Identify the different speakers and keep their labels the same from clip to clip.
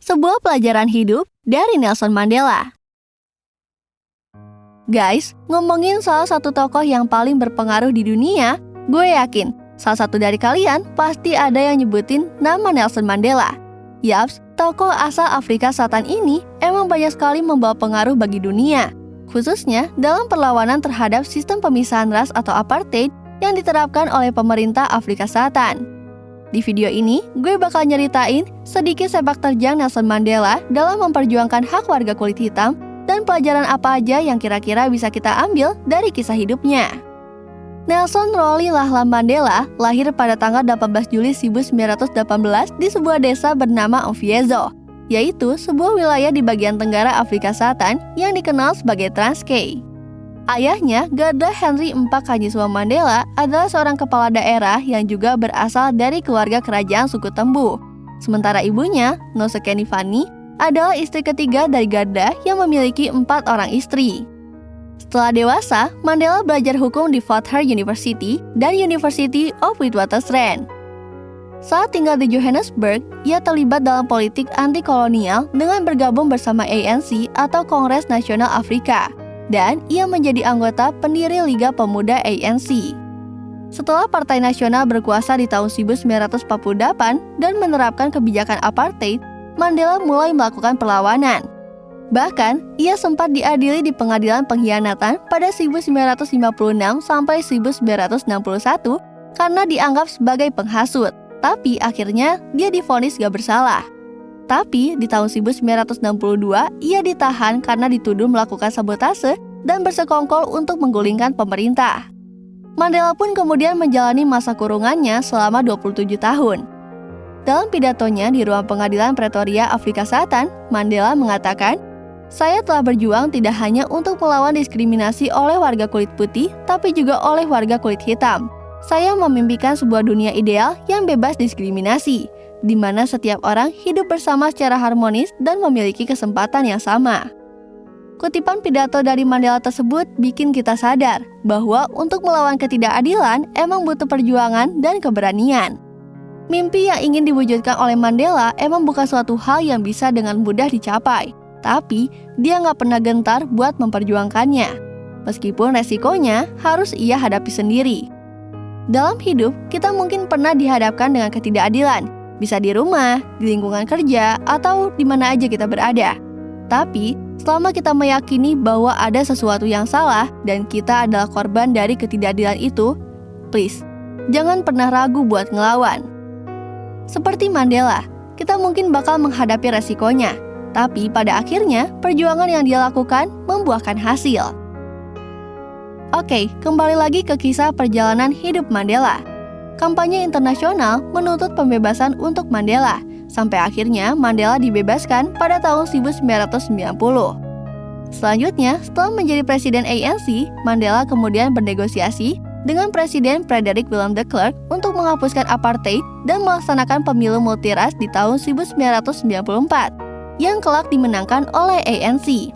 Speaker 1: sebuah pelajaran hidup dari Nelson Mandela. Guys, ngomongin salah satu tokoh yang paling berpengaruh di dunia, gue yakin salah satu dari kalian pasti ada yang nyebutin nama Nelson Mandela. Yaps, tokoh asal Afrika Selatan ini emang banyak sekali membawa pengaruh bagi dunia, khususnya dalam perlawanan terhadap sistem pemisahan ras atau apartheid yang diterapkan oleh pemerintah Afrika Selatan. Di video ini, gue bakal nyeritain sedikit sepak terjang Nelson Mandela dalam memperjuangkan hak warga kulit hitam dan pelajaran apa aja yang kira-kira bisa kita ambil dari kisah hidupnya. Nelson Rolihlahla Mandela lahir pada tanggal 18 Juli 1918 di sebuah desa bernama Mfiezo, yaitu sebuah wilayah di bagian tenggara Afrika Selatan yang dikenal sebagai Transkei. Ayahnya, Garda Henry IV Kanyiswa Mandela, adalah seorang kepala daerah yang juga berasal dari keluarga kerajaan suku Tembu. Sementara ibunya, Nosekeni Fani, adalah istri ketiga dari Garda yang memiliki 4 orang istri. Setelah dewasa, Mandela belajar hukum di Fort Hare University dan University of Witwatersrand. Saat tinggal di Johannesburg, ia terlibat dalam politik anti-kolonial dengan bergabung bersama ANC atau Kongres Nasional Afrika, dan ia menjadi anggota pendiri Liga Pemuda ANC. Setelah Partai Nasional berkuasa di tahun 1948 dan menerapkan kebijakan apartheid, Mandela mulai melakukan perlawanan. Bahkan, ia sempat diadili di pengadilan pengkhianatan pada 1956 sampai 1961 karena dianggap sebagai penghasut, tapi akhirnya dia divonis gak bersalah. Tapi di tahun 1962, ia ditahan karena dituduh melakukan sabotase dan bersekongkol untuk menggulingkan pemerintah. Mandela pun kemudian menjalani masa kurungannya selama 27 tahun. Dalam pidatonya di ruang pengadilan Pretoria, Afrika Selatan, Mandela mengatakan, "Saya telah berjuang tidak hanya untuk melawan diskriminasi oleh warga kulit putih, tapi juga oleh warga kulit hitam. Saya memimpikan sebuah dunia ideal yang bebas diskriminasi, di mana setiap orang hidup bersama secara harmonis dan memiliki kesempatan yang sama." Kutipan pidato dari Mandela tersebut bikin kita sadar bahwa untuk melawan ketidakadilan emang butuh perjuangan dan keberanian. Mimpi yang ingin diwujudkan oleh Mandela emang bukan suatu hal yang bisa dengan mudah dicapai, tapi dia nggak pernah gentar buat memperjuangkannya, meskipun resikonya harus ia hadapi sendiri. Dalam hidup, kita mungkin pernah dihadapkan dengan ketidakadilan, bisa di rumah, di lingkungan kerja, atau di mana aja kita berada. Tapi, selama kita meyakini bahwa ada sesuatu yang salah dan kita adalah korban dari ketidakadilan itu, please, jangan pernah ragu buat ngelawan. Seperti Mandela, kita mungkin bakal menghadapi resikonya, tapi pada akhirnya perjuangan yang dia lakukan membuahkan hasil. Oke, kembali lagi ke kisah perjalanan hidup Mandela. Kampanye internasional menuntut pembebasan untuk Mandela, sampai akhirnya Mandela dibebaskan pada tahun 1990. Selanjutnya, setelah menjadi presiden ANC, Mandela kemudian bernegosiasi dengan Presiden Frederick Willem de Klerk untuk menghapuskan apartheid dan melaksanakan pemilu multiras di tahun 1994, yang kelak dimenangkan oleh ANC.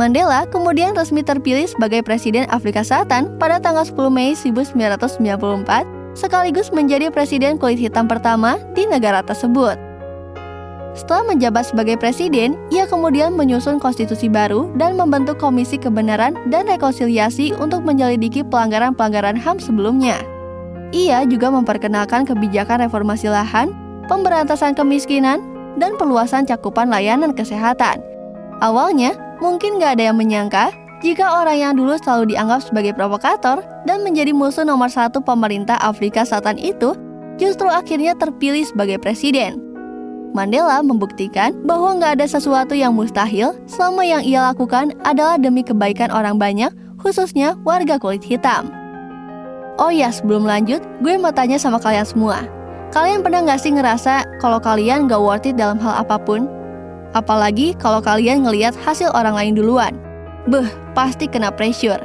Speaker 1: Mandela kemudian resmi terpilih sebagai Presiden Afrika Selatan pada tanggal 10 Mei 1994, sekaligus menjadi presiden kulit hitam pertama di negara tersebut. Setelah menjabat sebagai presiden, ia kemudian menyusun konstitusi baru dan membentuk Komisi Kebenaran dan Rekonsiliasi untuk menyelidiki pelanggaran-pelanggaran HAM sebelumnya. Ia juga memperkenalkan kebijakan reformasi lahan, pemberantasan kemiskinan, dan perluasan cakupan layanan kesehatan. Awalnya, mungkin gak ada yang menyangka jika orang yang dulu selalu dianggap sebagai provokator dan menjadi musuh nomor 1 pemerintah Afrika Selatan itu justru akhirnya terpilih sebagai presiden. Mandela membuktikan bahwa nggak ada sesuatu yang mustahil selama yang ia lakukan adalah demi kebaikan orang banyak, khususnya warga kulit hitam. Oh ya, sebelum lanjut, gue mau tanya sama kalian semua. Kalian pernah nggak sih ngerasa kalau kalian nggak worth it dalam hal apapun? Apalagi kalau kalian ngelihat hasil orang lain duluan. Pasti kena pressure.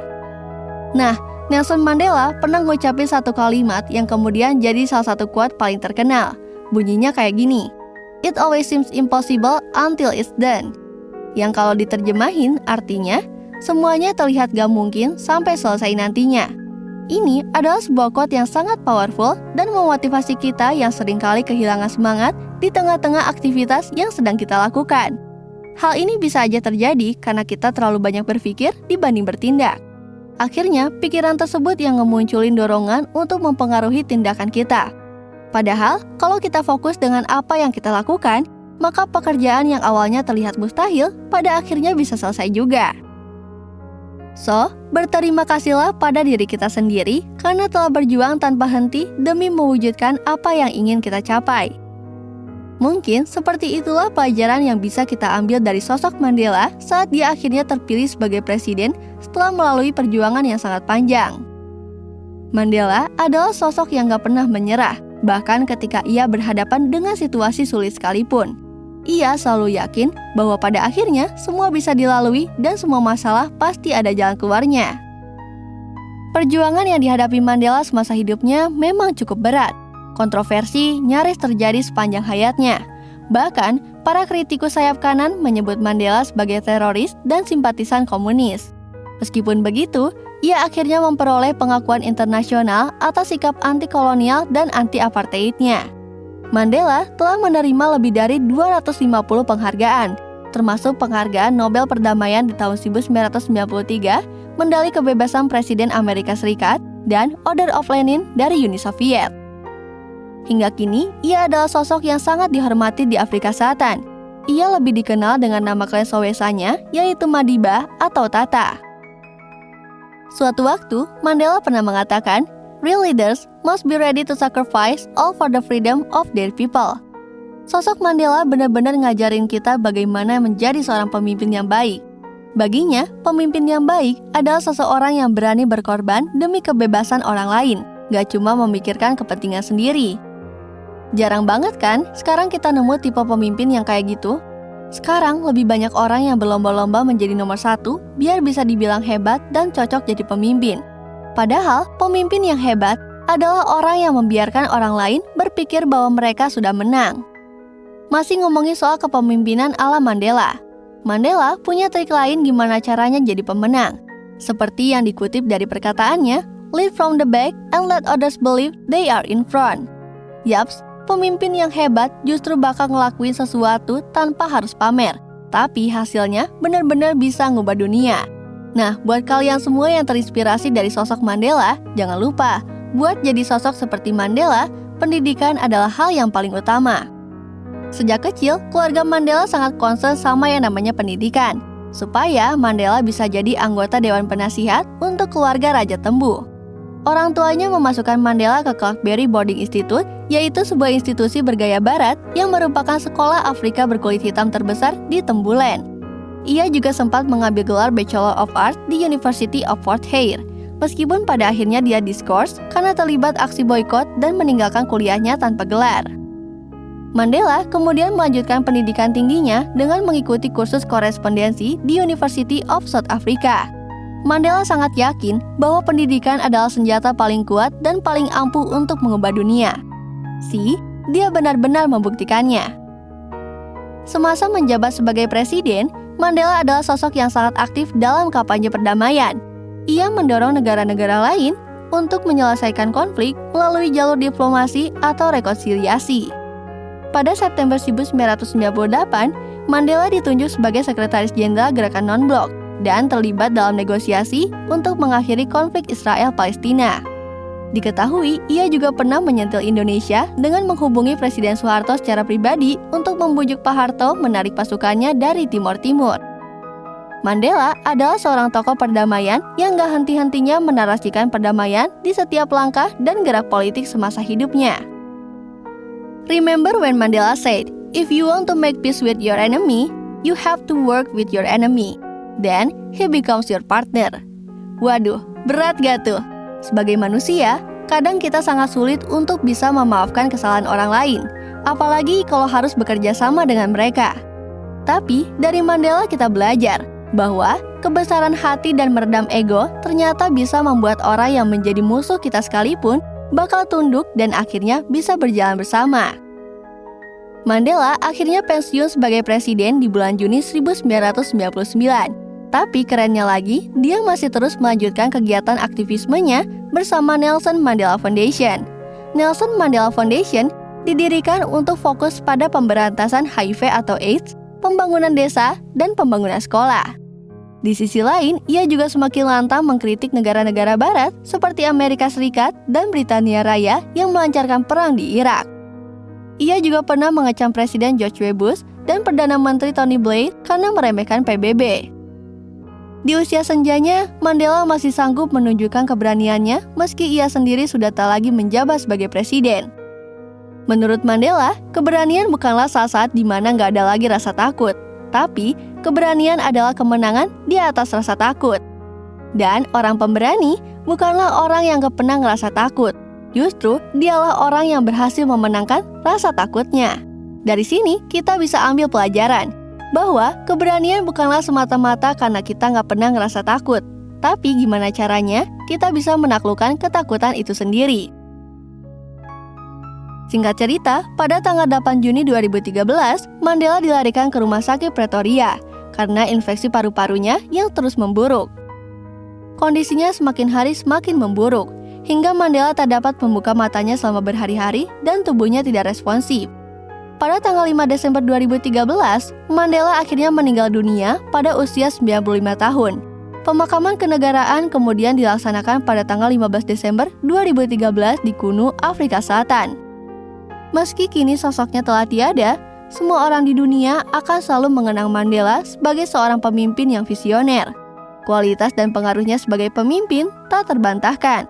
Speaker 1: Nah, Nelson Mandela pernah ngucapin satu kalimat yang kemudian jadi salah satu quote paling terkenal. Bunyinya kayak gini, "It always seems impossible until it's done." Yang kalau diterjemahin artinya, semuanya terlihat gak mungkin sampai selesai nantinya. Ini adalah sebuah quote yang sangat powerful dan memotivasi kita yang seringkali kehilangan semangat di tengah-tengah aktivitas yang sedang kita lakukan. Hal ini bisa aja terjadi karena kita terlalu banyak berpikir dibanding bertindak. Akhirnya, pikiran tersebut yang ngemunculin dorongan untuk mempengaruhi tindakan kita. Padahal, kalau kita fokus dengan apa yang kita lakukan, maka pekerjaan yang awalnya terlihat mustahil pada akhirnya bisa selesai juga. So, berterima kasihlah pada diri kita sendiri karena telah berjuang tanpa henti demi mewujudkan apa yang ingin kita capai. Mungkin seperti itulah pelajaran yang bisa kita ambil dari sosok Mandela saat dia akhirnya terpilih sebagai presiden setelah melalui perjuangan yang sangat panjang. Mandela adalah sosok yang gak pernah menyerah, bahkan ketika ia berhadapan dengan situasi sulit sekalipun. Ia selalu yakin bahwa pada akhirnya semua bisa dilalui dan semua masalah pasti ada jalan keluarnya. Perjuangan yang dihadapi Mandela semasa hidupnya memang cukup berat. Kontroversi nyaris terjadi sepanjang hayatnya. Bahkan, para kritikus sayap kanan menyebut Mandela sebagai teroris dan simpatisan komunis. Meskipun begitu, ia akhirnya memperoleh pengakuan internasional atas sikap anti-kolonial dan anti-apartheidnya. Mandela telah menerima lebih dari 250 penghargaan, termasuk penghargaan Nobel Perdamaian di tahun 1993, medali kebebasan Presiden Amerika Serikat, dan Order of Lenin dari Uni Soviet. Hingga kini, ia adalah sosok yang sangat dihormati di Afrika Selatan. Ia lebih dikenal dengan nama klesowesannya, yaitu Madiba atau Tata. Suatu waktu, Mandela pernah mengatakan, "Real leaders must be ready to sacrifice all for the freedom of their people." Sosok Mandela benar-benar ngajarin kita bagaimana menjadi seorang pemimpin yang baik. Baginya, pemimpin yang baik adalah seseorang yang berani berkorban demi kebebasan orang lain, gak cuma memikirkan kepentingan sendiri. Jarang banget kan sekarang kita nemu tipe pemimpin yang kayak gitu? Sekarang lebih banyak orang yang berlomba-lomba menjadi nomor satu biar bisa dibilang hebat dan cocok jadi pemimpin. Padahal, pemimpin yang hebat adalah orang yang membiarkan orang lain berpikir bahwa mereka sudah menang. Masih ngomongin soal kepemimpinan ala Mandela. Mandela punya trik lain gimana caranya jadi pemenang. Seperti yang dikutip dari perkataannya, "Lead from the back and let others believe they are in front." Yaps, pemimpin yang hebat justru bakal ngelakuin sesuatu tanpa harus pamer. Tapi hasilnya benar-benar bisa ngubah dunia. Nah, buat kalian semua yang terinspirasi dari sosok Mandela, jangan lupa, buat jadi sosok seperti Mandela, pendidikan adalah hal yang paling utama. Sejak kecil, keluarga Mandela sangat concern sama yang namanya pendidikan, supaya Mandela bisa jadi anggota Dewan Penasihat untuk keluarga Raja Tembu. Orang tuanya memasukkan Mandela ke Clarkberry Boarding Institute, yaitu sebuah institusi bergaya barat yang merupakan sekolah Afrika berkulit hitam terbesar di Tembuland. Ia juga sempat mengambil gelar Bachelor of Arts di University of Fort Hare, meskipun pada akhirnya dia diskors karena terlibat aksi boikot dan meninggalkan kuliahnya tanpa gelar. Mandela kemudian melanjutkan pendidikan tingginya dengan mengikuti kursus korespondensi di University of South Africa. Mandela sangat yakin bahwa pendidikan adalah senjata paling kuat dan paling ampuh untuk mengubah dunia. Dia benar-benar membuktikannya. Semasa menjabat sebagai presiden, Mandela adalah sosok yang sangat aktif dalam kampanye perdamaian. Ia mendorong negara-negara lain untuk menyelesaikan konflik melalui jalur diplomasi atau rekonsiliasi. Pada September 1998, Mandela ditunjuk sebagai Sekretaris Jenderal Gerakan Non-Blok dan terlibat dalam negosiasi untuk mengakhiri konflik Israel-Palestina. Diketahui, ia juga pernah menyentil Indonesia dengan menghubungi Presiden Soeharto secara pribadi untuk membujuk Pak Harto menarik pasukannya dari Timor Timur. Mandela adalah seorang tokoh perdamaian yang gak henti-hentinya menarasikan perdamaian di setiap langkah dan gerak politik semasa hidupnya. Remember when Mandela said, "If you want to make peace with your enemy, you have to work with your enemy. Then, he becomes your partner." Waduh, berat gak tuh? Sebagai manusia, kadang kita sangat sulit untuk bisa memaafkan kesalahan orang lain, apalagi kalau harus bekerja sama dengan mereka. Tapi, dari Mandela kita belajar bahwa kebesaran hati dan meredam ego ternyata bisa membuat orang yang menjadi musuh kita sekalipun bakal tunduk dan akhirnya bisa berjalan bersama. Mandela akhirnya pensiun sebagai presiden di bulan Juni 1999. Tapi kerennya lagi, dia masih terus melanjutkan kegiatan aktivismenya bersama Nelson Mandela Foundation. Nelson Mandela Foundation didirikan untuk fokus pada pemberantasan HIV atau AIDS, pembangunan desa, dan pembangunan sekolah. Di sisi lain, ia juga semakin lantang mengkritik negara-negara barat seperti Amerika Serikat dan Britania Raya yang melancarkan perang di Irak. Ia juga pernah mengecam Presiden George W. Bush dan Perdana Menteri Tony Blair karena meremehkan PBB. Di usia senjanya, Mandela masih sanggup menunjukkan keberaniannya meski ia sendiri sudah tak lagi menjabat sebagai presiden. Menurut Mandela, keberanian bukanlah saat-saat di mana nggak ada lagi rasa takut, tapi keberanian adalah kemenangan di atas rasa takut. Dan orang pemberani bukanlah orang yang gak pernah ngerasa takut. Justru dialah orang yang berhasil memenangkan rasa takutnya. Dari sini kita bisa ambil pelajaran bahwa keberanian bukanlah semata-mata karena kita gak pernah ngerasa takut, tapi gimana caranya kita bisa menaklukkan ketakutan itu sendiri. Singkat cerita, pada tanggal 8 Juni 2013, Mandela dilarikan ke rumah sakit Pretoria karena infeksi paru-parunya yang terus memburuk. Kondisinya semakin hari semakin memburuk, hingga Mandela tak dapat membuka matanya selama berhari-hari dan tubuhnya tidak responsif. Pada tanggal 5 Desember 2013, Mandela akhirnya meninggal dunia pada usia 95 tahun. Pemakaman kenegaraan kemudian dilaksanakan pada tanggal 15 Desember 2013 di Kuno, Afrika Selatan. Meski kini sosoknya telah tiada, semua orang di dunia akan selalu mengenang Mandela sebagai seorang pemimpin yang visioner. Kualitas dan pengaruhnya sebagai pemimpin tak terbantahkan.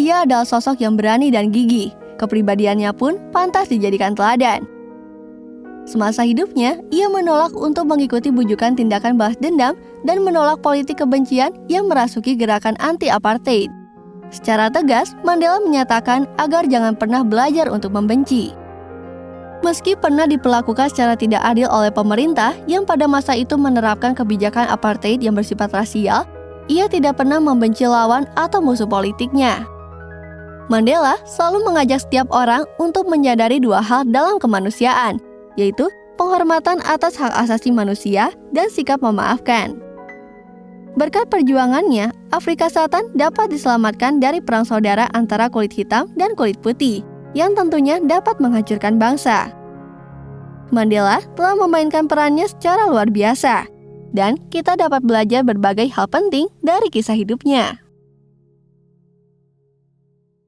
Speaker 1: Ia adalah sosok yang berani dan gigih, kepribadiannya pun pantas dijadikan teladan. Semasa hidupnya, ia menolak untuk mengikuti bujukan tindakan balas dendam dan menolak politik kebencian yang merasuki gerakan anti-apartheid. Secara tegas, Mandela menyatakan agar jangan pernah belajar untuk membenci. Meski pernah diperlakukan secara tidak adil oleh pemerintah yang pada masa itu menerapkan kebijakan apartheid yang bersifat rasial, ia tidak pernah membenci lawan atau musuh politiknya. Mandela selalu mengajak setiap orang untuk menyadari dua hal dalam kemanusiaan, yaitu penghormatan atas hak asasi manusia dan sikap memaafkan. Berkat perjuangannya, Afrika Selatan dapat diselamatkan dari perang saudara antara kulit hitam dan kulit putih, yang tentunya dapat menghancurkan bangsa. Mandela telah memainkan perannya secara luar biasa, dan kita dapat belajar berbagai hal penting dari kisah hidupnya.